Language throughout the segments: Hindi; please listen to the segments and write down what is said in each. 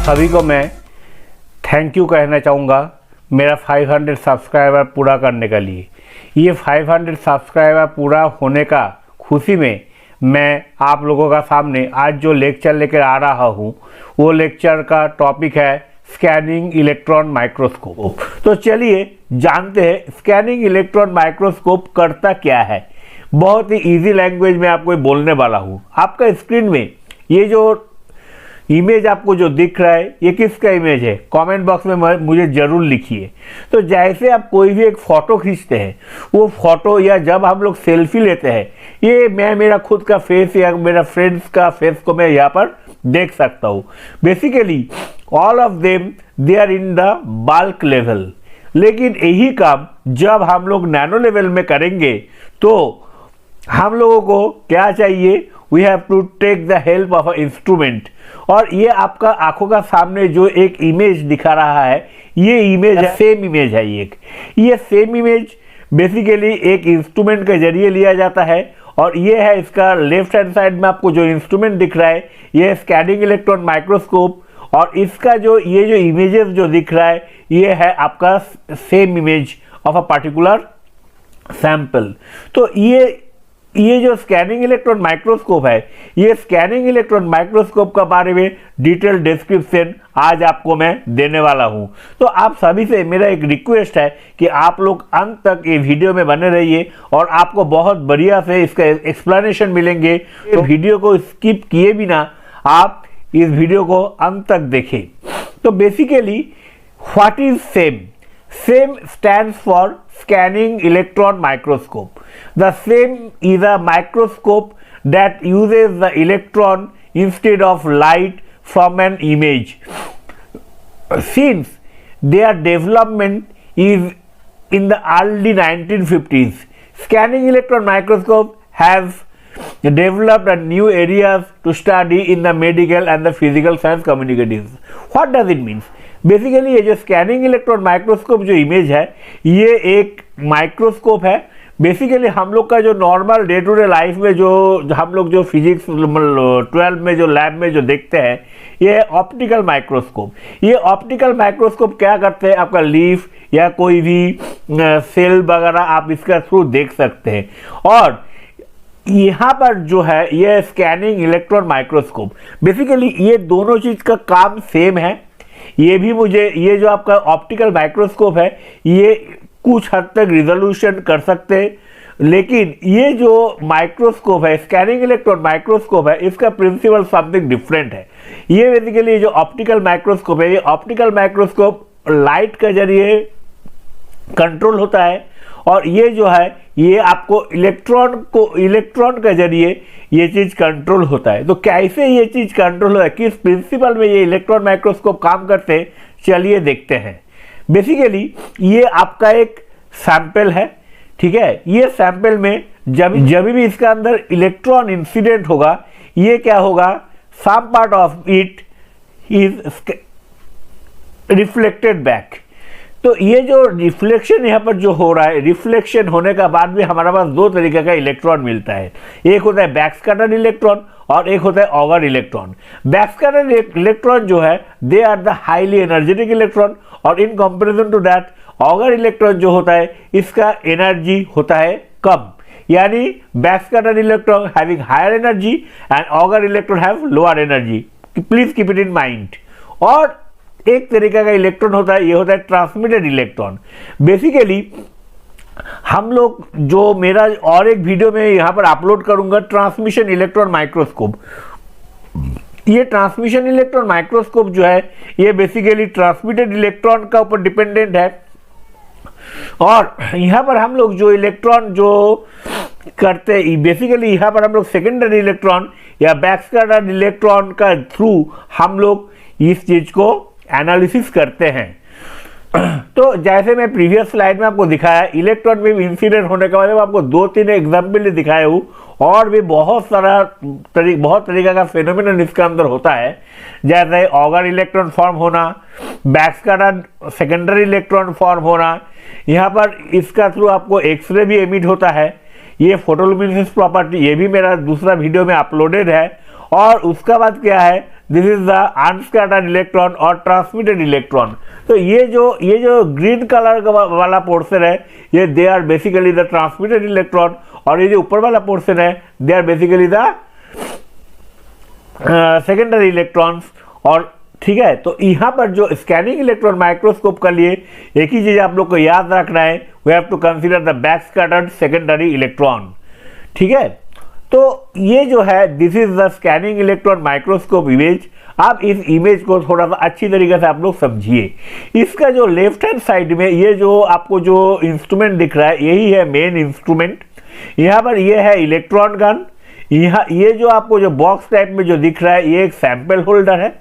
सभी को मैं थैंक यू कहना चाहूँगा मेरा 500 सब्सक्राइबर पूरा करने के लिए। ये 500 सब्सक्राइबर पूरा होने का खुशी में मैं आप लोगों का सामने आज जो लेक्चर लेकर आ रहा हूँ वो लेक्चर का टॉपिक है स्कैनिंग इलेक्ट्रॉन माइक्रोस्कोप। तो चलिए जानते हैं स्कैनिंग इलेक्ट्रॉन माइक्रोस्कोप करता क्या है। बहुत ही इजी लैंग्वेज में आपको बोलने वाला हूँ। आपका स्क्रीन में ये जो इमेज आपको जो दिख रहा है ये किसका इमेज है, कमेंट बॉक्स में मुझे ज़रूर लिखिए। तो जैसे आप कोई भी एक फ़ोटो खींचते हैं वो फ़ोटो या जब हम लोग सेल्फी लेते हैं ये मैं मेरा खुद का फेस या मेरा फ्रेंड्स का फेस को मैं यहाँ पर देख सकता हूँ। Basically all of them they are in the bulk level, लेकिन यही काम जब हम लोग नैनो लेवल में करेंगे तो हम लोगों को क्या चाहिए, we have to take the help of a instrument. और ये आपका आंखों का सामने जो एक इमेज दिखा रहा है ये इमेज है, सेम इमेज है। ये सेम इमेज बेसिकली एक इंस्ट्रूमेंट के जरिए लिया जाता है और ये है इसका लेफ्ट हैंड साइड में आपको जो इंस्ट्रूमेंट दिख रहा है ये स्कैनिंग इलेक्ट्रॉन माइक्रोस्कोप, और इसका जो ये जो इमेजेस जो दिख रहा है ये है आपका same image of a particular sample. तो ये जो स्कैनिंग इलेक्ट्रॉन माइक्रोस्कोप है ये स्कैनिंग इलेक्ट्रॉन माइक्रोस्कोप का बारे में डिटेल डिस्क्रिप्शन आज आपको मैं देने वाला हूं। तो आप सभी से मेरा एक रिक्वेस्ट है कि आप लोग अंत तक ये वीडियो में बने रहिए और आपको बहुत बढ़िया से इसका एक्सप्लेनेशन मिलेंगे। तो वीडियो को स्किप किए बिना आप इस वीडियो को अंत तक देखें। तो basically what is same? SEM stands for Scanning Electron Microscope. The SEM is a microscope that uses the electron instead of light from an image. Since their development is in the early 1950s, Scanning Electron Microscope have developed a new areas to study in the medical and the physical science communities. What does it mean? Basically ये जो स्कैनिंग इलेक्ट्रॉन माइक्रोस्कोप जो इमेज है ये एक माइक्रोस्कोप है। बेसिकली हम लोग का जो normal day to day life में जो हम लोग जो फिजिक्स 12 में जो लैब में जो देखते हैं ये ऑप्टिकल माइक्रोस्कोप। ये ऑप्टिकल माइक्रोस्कोप क्या करते हैं, आपका लीफ या कोई भी सेल वगैरह आप इसका थ्रू देख सकते हैं। और यहाँ पर जो है ये स्कैनिंग इलेक्ट्रॉन माइक्रोस्कोप, बेसिकली ये दोनों चीज़ का काम सेम है। ये भी मुझे ये जो आपका ऑप्टिकल माइक्रोस्कोप है ये कुछ हद तक रिजोल्यूशन कर सकते हैं, लेकिन ये जो माइक्रोस्कोप है स्कैनिंग इलेक्ट्रॉन माइक्रोस्कोप है इसका प्रिंसिपल समथिंग डिफरेंट है। ये बेसिकली जो ऑप्टिकल माइक्रोस्कोप है ये ऑप्टिकल माइक्रोस्कोप लाइट के जरिए कंट्रोल होता है और ये जो है ये आपको इलेक्ट्रॉन के जरिए ये चीज़ कंट्रोल होता है। तो कैसे ये चीज़ कंट्रोल होता है, किस प्रिंसिपल में ये इलेक्ट्रॉन माइक्रोस्कोप काम करते हैं, चलिए देखते हैं। बेसिकली ये आपका एक सैंपल है, ठीक है। ये सैंपल में जब भी इसका अंदर इलेक्ट्रॉन इंसिडेंट होगा ये क्या होगा, some part of it is reflected back. तो ये जो रिफ्लेक्शन यहाँ पर जो हो रहा है, रिफ्लेक्शन होने का बाद भी हमारे पास दो तरीके का इलेक्ट्रॉन मिलता है। एक होता है बैकस्कैटर्ड इलेक्ट्रॉन और एक होता है ऑगर इलेक्ट्रॉन। बैकस्कैटर्ड इलेक्ट्रॉन जो है they are the highly energetic electron और in comparison to that Auger electron जो होता है इसका एनर्जी होता है कम। यानी backscattered electron having higher energy and Auger electron have lower energy. Please keep it in mind. और एक तरीका का इलेक्ट्रॉन होता है ये होता है ट्रांसमिटेड इलेक्ट्रॉन। बेसिकली हम लोग जो मेरा और एक वीडियो में यहाँ पर अपलोड करूंगा ट्रांसमिशन इलेक्ट्रॉन माइक्रोस्कोप। ये ट्रांसमिशन इलेक्ट्रॉन माइक्रोस्कोप जो है ये बेसिकली ट्रांसमिटेड इलेक्ट्रॉन का ऊपर डिपेंडेंट है। और यहाँ पर हम लोग जो इलेक्ट्रॉन जो करते हैं बेसिकली यहाँ पर हम लोग सेकेंडरी इलेक्ट्रॉन या बैकस्कैटर्ड इलेक्ट्रॉन का थ्रू हम लोग इस चीज को एनालिसिस करते हैं। तो जैसे मैं प्रीवियस स्लाइड में आपको दिखाया इलेक्ट्रॉन बीम इंसिडेंट होने के बाद आपको 2-3 एग्जाम्पल दिखाए हूँ और भी बहुत तरीका का फेनोमेनन इसके अंदर होता है। जैसे ऑगर इलेक्ट्रॉन फॉर्म होना, बैकस्कैटर्ड सेकेंडरी इलेक्ट्रॉन फॉर्म होना, यहाँ पर इसका थ्रू आपको एक्सरे भी एमिट होता है। ये फोटोलुमिनेसेंस प्रॉपर्टी ये भी मेरा दूसरा वीडियो में अपलोडेड है। और उसका बाद क्या है this is the unscattered electron और ट्रांसमिटेड इलेक्ट्रॉन। तो ये जो ग्रीन कलर वाला पोर्शन है ये they are basically the transmitted electron, और ये जो ऊपर वाला पोर्शन है they are basically the secondary electrons. और ठीक है, तो यहाँ पर जो स्कैनिंग इलेक्ट्रॉन माइक्रोस्कोप के लिए एक ही चीज आप लोग को याद रखना है, we have to consider the back scattered secondary electron. ठीक है, तो ये जो है this is the scanning electron microscope image. आप इस इमेज को थोड़ा सा अच्छी तरीके से आप लोग समझिए। इसका जो लेफ्ट हैंड साइड में ये जो आपको जो इंस्ट्रूमेंट दिख रहा है यही है मेन इंस्ट्रूमेंट। यहाँ पर ये है इलेक्ट्रॉन गन। यहाँ ये जो आपको जो बॉक्स टाइप में जो दिख रहा है ये एक सैंपल होल्डर है,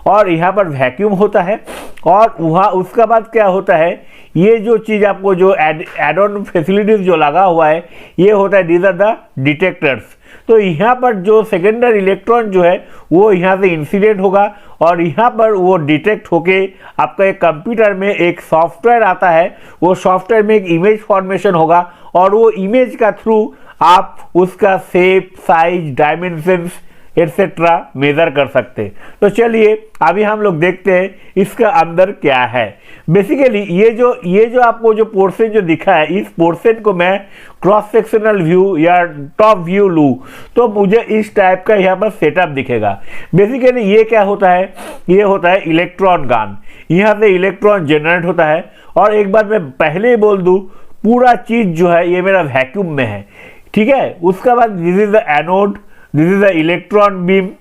और यहाँ पर वैक्यूम होता है। और वहाँ उसका बाद क्या होता है, ये जो चीज़ आपको जो एड ऑन फैसिलिटीज जो लगा हुआ है ये होता है दीज आर द डिटेक्टर्स। तो यहाँ पर जो सेकेंडरी इलेक्ट्रॉन जो है वो यहाँ से इंसिडेंट होगा, और यहाँ पर वो डिटेक्ट होके आपका एक कंप्यूटर में एक सॉफ्टवेयर आता है, वो सॉफ्टवेयर में एक इमेज फॉर्मेशन होगा, और वो इमेज का थ्रू आप उसका shape, size, dimensions etcetera measure कर सकते हैं। तो चलिए अभी हम लोग देखते हैं इसका अंदर क्या है। बेसिकली ये जो आपको जो पोर्शन जो दिखा है, इस पोर्शन को मैं क्रॉस सेक्शनल व्यू या टॉप व्यू लूँ तो मुझे इस टाइप का यहाँ पर सेटअप दिखेगा। बेसिकली ये क्या होता है, ये होता है इलेक्ट्रॉन गन। यहाँ से इलेक्ट्रॉन जनरेट होता है, और एक बार मैं पहले ही बोल दूँ पूरा चीज जो है ये मेरा वैक्यूम में है। ठीक है, उसका बाद this is the anode, this is the electron beam,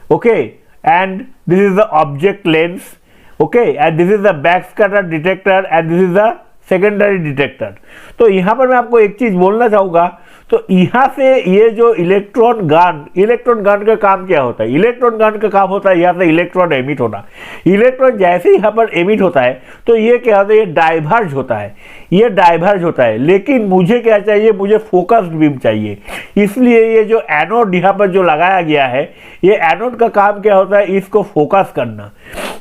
okay, and this is the object lens, okay, and this is the backscatter detector, and this is the secondary detector। तो यहाँ पर मैं आपको एक चीज बोलना चाहूँगा, तो यहाँ से ये जो इलेक्ट्रॉन गन का काम क्या होता है, इलेक्ट्रॉन गन का काम होता है यहाँ से इलेक्ट्रॉन एमिट होना। इलेक्ट्रॉन जैसे ही यहाँ पर एमिट होता है तो ये क्या होता है, ये डाइवर्ज होता है, लेकिन मुझे क्या चाहिए, मुझे फोकस्ड बीम चाहिए। इसलिए ये जो एनोड यहाँ पर जो लगाया गया है, ये एनोड का काम क्या होता है, इसको फोकस करना।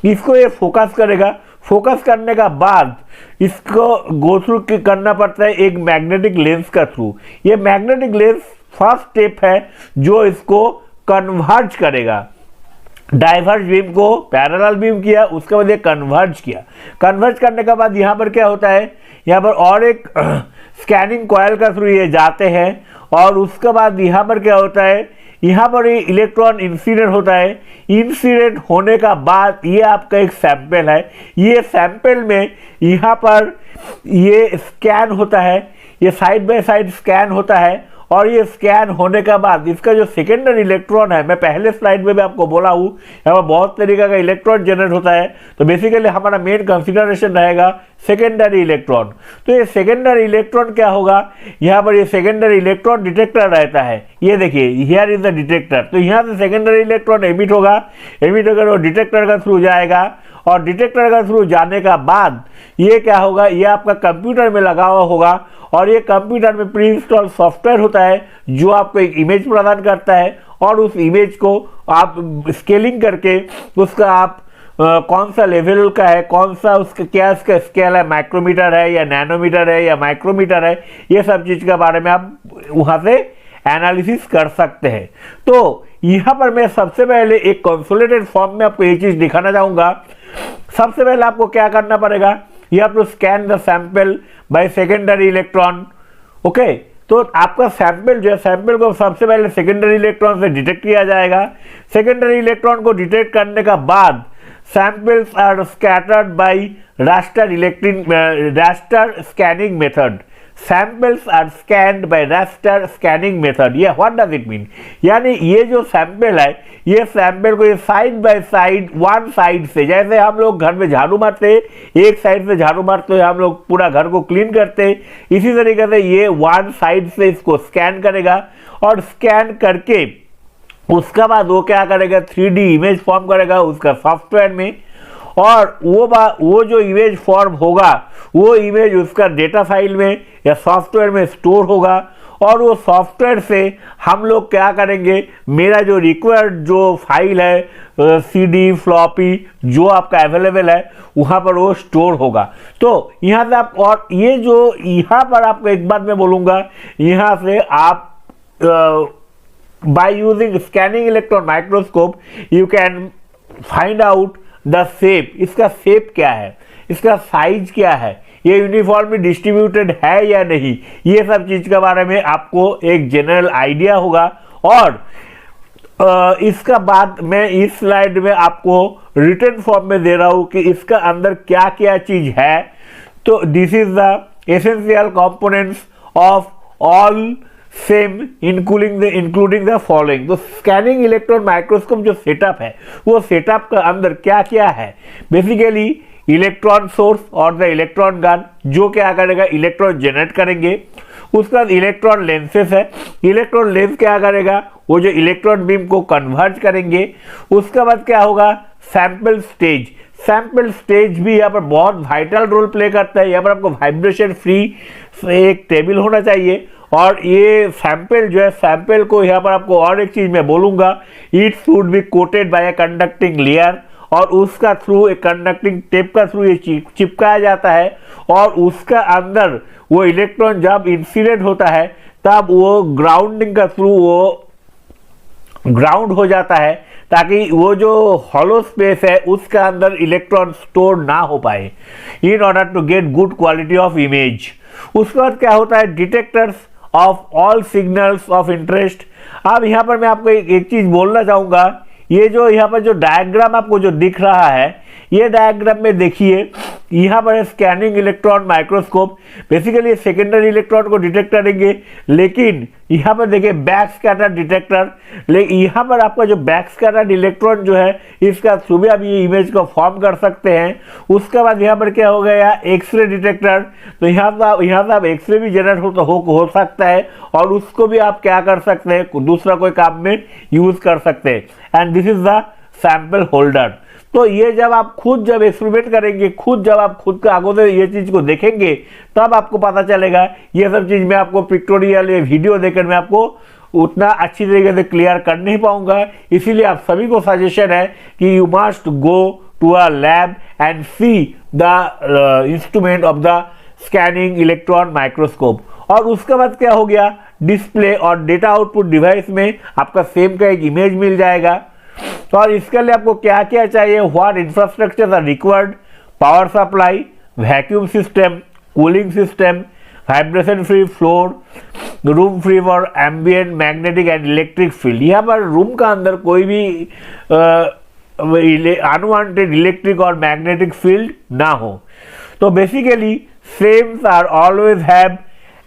इसको ये फोकस करेगा, फोकस करने का बाद इसको गो थ्रू करना पड़ता है एक मैग्नेटिक लेंस का थ्रू। ये मैग्नेटिक लेंस फर्स्ट स्टेप है जो इसको कन्वर्ज करेगा। डाइवर्ज बीम को पैरेलल बीम किया, उसके बाद ये कन्वर्ज किया। कन्वर्ज करने के बाद यहाँ पर क्या होता है, यहाँ पर और एक स्कैनिंग कॉइल का थ्रू ये जाते हैं, और उसके बाद यहाँ पर क्या होता है, यहाँ पर ये इलेक्ट्रॉन इंसिडेंट होता है। इंसिडेंट होने का बाद ये आपका एक सैंपल है। ये सैंपल में यहाँ पर ये स्कैन होता है, ये साइड बाय साइड स्कैन होता है, और ये स्कैन होने के बाद इसका जो सेकेंडरी इलेक्ट्रॉन है, मैं पहले स्लाइड में भी आपको बोला हूँ यहाँ पर बहुत तरीके का इलेक्ट्रॉन जनरेट होता है। तो बेसिकली हमारा मेन कंसिडरेशन रहेगा सेकेंडरी इलेक्ट्रॉन। तो ये सेकेंडरी इलेक्ट्रॉन क्या होगा, यहाँ पर ये सेकेंडरी इलेक्ट्रॉन डिटेक्टर रहता है। ये देखिए हियर इज द डिटेक्टर। तो यहाँ से सेकेंडरी इलेक्ट्रॉन एमिट होगा, वो डिटेक्टर का थ्रू जाएगा, और डिटेक्टर का थ्रू जाने का बाद ये क्या होगा, ये आपका कंप्यूटर में लगा हुआ होगा, और ये कंप्यूटर में प्री इंस्टॉल सॉफ्टवेयर होता है जो आपको एक इमेज प्रदान करता है, और उस इमेज को आप स्केलिंग करके उसका आप कौन सा लेवल का है, कौन सा उसका क्या इसका स्केल है, माइक्रोमीटर है या नैनोमीटर है या माइक्रोमीटर है, ये सब चीज़ के बारे में आप वहाँ से एनालिसिस कर सकते हैं। तो यहाँ पर मैं सबसे पहले एक कंसोलिडेटेड फॉर्म में आपको ये चीज़ दिखाना चाहूँगा। सबसे पहले आपको क्या करना पड़ेगा, you have to scan the sample by secondary electron, okay. तो आपका सैंपल जो है, सैंपल को सबसे पहले सेकेंडरी इलेक्ट्रॉन से डिटेक्ट किया जाएगा। सेकेंडरी इलेक्ट्रॉन को डिटेक्ट करने का बाद samples are scattered by raster scanning method. Samples are scanned by raster scanning method. ये व्हाट डज इट मीन, यानी ये जो सैंपल है, ये सैंपल को ये side by side, one side से, जैसे हम लोग घर में झाड़ू मारते हैं, एक साइड से झाड़ू मारते हैं हम लोग, पूरा घर को क्लीन करते हैं, इसी तरीके से ये वन साइड से इसको स्कैन करेगा, और स्कैन करके उसका बाद वो क्या करेगा, 3D इमेज फॉर्म करेगा उसका सॉफ्टवेयर में, और वो जो इमेज फॉर्म होगा वो इमेज उसका डेटा फाइल में या सॉफ्टवेयर में स्टोर होगा, और वो सॉफ्टवेयर से हम लोग क्या करेंगे, मेरा जो रिक्वायर्ड जो फाइल है, CD, फ्लॉपी जो आपका अवेलेबल है वहाँ पर वो स्टोर होगा। तो यहाँ से आप, और ये जो यहाँ पर आपको एक बात मैं बोलूँगा, यहाँ से आप by using scanning electron microscope you can find out the shape, इसका शेप क्या है, इसका साइज क्या है, ये यूनिफॉर्मली डिस्ट्रीब्यूटेड है या नहीं, ये सब चीज के बारे में आपको एक जनरल आइडिया होगा। और इसका बाद मैं इस स्लाइड में आपको रिटन फॉर्म में दे रहा हूं कि इसका अंदर क्या क्या चीज है। तो this is the essential components of all same including the following. तो स्कैनिंग इलेक्ट्रॉन माइक्रोस्कोप जो सेटअप है वो सेटअप का अंदर क्या क्या है, बेसिकली इलेक्ट्रॉन सोर्स और द इलेक्ट्रॉन गन जो क्या करेगा, इलेक्ट्रॉन जनरेट करेंगे। उसके बाद इलेक्ट्रॉन लेंसेस है, इलेक्ट्रॉन लेंस क्या करेगा, वो जो इलेक्ट्रॉन बीम को कन्वर्ज करेंगे। उसके बाद क्या होगा, सैंपल स्टेज, सैंपल स्टेज भी यहाँ पर बहुत वाइटल रोल प्ले करता है। यहाँ पर आपको वाइब्रेशन फ्री एक टेबल होना चाहिए। और ये सैंपल जो है, सैंपल को यहाँ पर आपको और एक चीज मैं बोलूंगा, it should be coated by a conducting layer, और उसका थ्रू एक कंडक्टिंग टेप का थ्रू ये चिपकाया जाता है। और उसका अंदर वो इलेक्ट्रॉन जब इंसिडेंट होता है तब वो ग्राउंडिंग का थ्रू वो ग्राउंड हो जाता है, ताकि वो जो हॉलो स्पेस है उसका अंदर इलेक्ट्रॉन स्टोर ना हो पाए, in order to get good quality of image. उसके बाद क्या होता है, detectors of all signals of interest. अब यहाँ पर मैं आपको एक चीज बोलना चाहूंगा, ये जो यहाँ पर जो डायग्राम आपको जो दिख रहा है, ये डायग्राम में देखिए, यहाँ पर scanning electron microscope basically secondary electron को डिटेक्ट करेंगे, लेकिन यहाँ पर देखिए बैक स्कैटर डिटेक्टर, लेकिन यहाँ पर आपका जो बैक स्कैटर इलेक्ट्रॉन जो है इसका सुबह आप ये इमेज को फॉर्म कर सकते हैं। उसके बाद यहाँ पर क्या हो गया, एक्सरे डिटेक्टर, तो यहाँ से आप एक्सरे भी जनरेट हो सकता है, और उसको भी आप क्या कर सकते हैं, दूसरा कोई काम में यूज कर सकते हैं। And this is the sample holder. तो ये जब आप खुद जब एक्सपेरिमेंट करेंगे, खुद जब आप खुद का आगों से ये चीज को देखेंगे, तब आपको पता चलेगा। ये सब चीज मैं आपको पिक्टोरियल या वीडियो देकर मैं आपको उतना अच्छी तरीके से क्लियर कर नहीं पाऊंगा। इसीलिए आप सभी को सजेशन है कि you must go to a lab and see the instrument of the scanning electron microscope. और उसके बाद क्या हो गया, डिस्प्ले और डेटा आउटपुट डिवाइस में आपका सेम का एक इमेज मिल जाएगा। और इसके लिए आपको क्या क्या चाहिए, what infrastructure are required, power supply, vacuum system, cooling system, vibration free floor, room free for ambient magnetic and electric field. यहाँ पर रूम का अंदर कोई भी अनवांटेड इलेक्ट्रिक और मैग्नेटिक फील्ड ना हो। तो basically flames are always have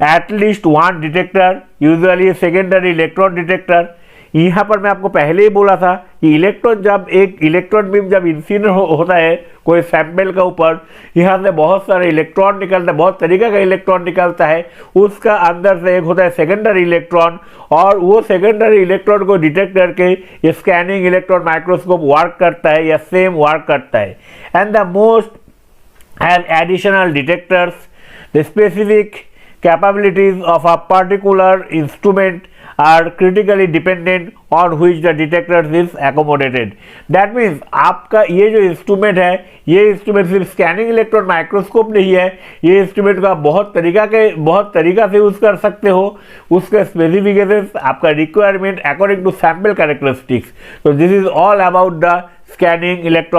at least one detector, usually secondary electron detector. यहाँ पर मैं आपको पहले ही बोला था कि इलेक्ट्रॉन जब एक इलेक्ट्रॉन बीम जब इंसिडेंट होता है कोई सैंपल का ऊपर, यहाँ से बहुत सारे इलेक्ट्रॉन निकलता है, बहुत तरीके का इलेक्ट्रॉन निकलता है। उसका अंदर से एक होता है सेकेंडरी इलेक्ट्रॉन, और वो सेकेंडरी इलेक्ट्रॉन को डिटेक्ट करके ये स्कैनिंग इलेक्ट्रॉन माइक्रोस्कोप वर्क करता है या सेम वर्क करता है। And the most and additional detectors, the specific capabilities of a particular instrument are critically dependent on which the detector is accommodated. That means आपका ये जो इंस्ट्रूमेंट है, ये इंस्ट्रूमेंट सिर्फ स्कैनिंग इलेक्ट्रॉन माइक्रोस्कोप नहीं है, ये इंस्ट्रूमेंट का बहुत तरीका से यूज कर सकते हो। उसके स्पेसिफिकेशंस, आपका requirement according to sample characteristics. तो this is all about the scanning electron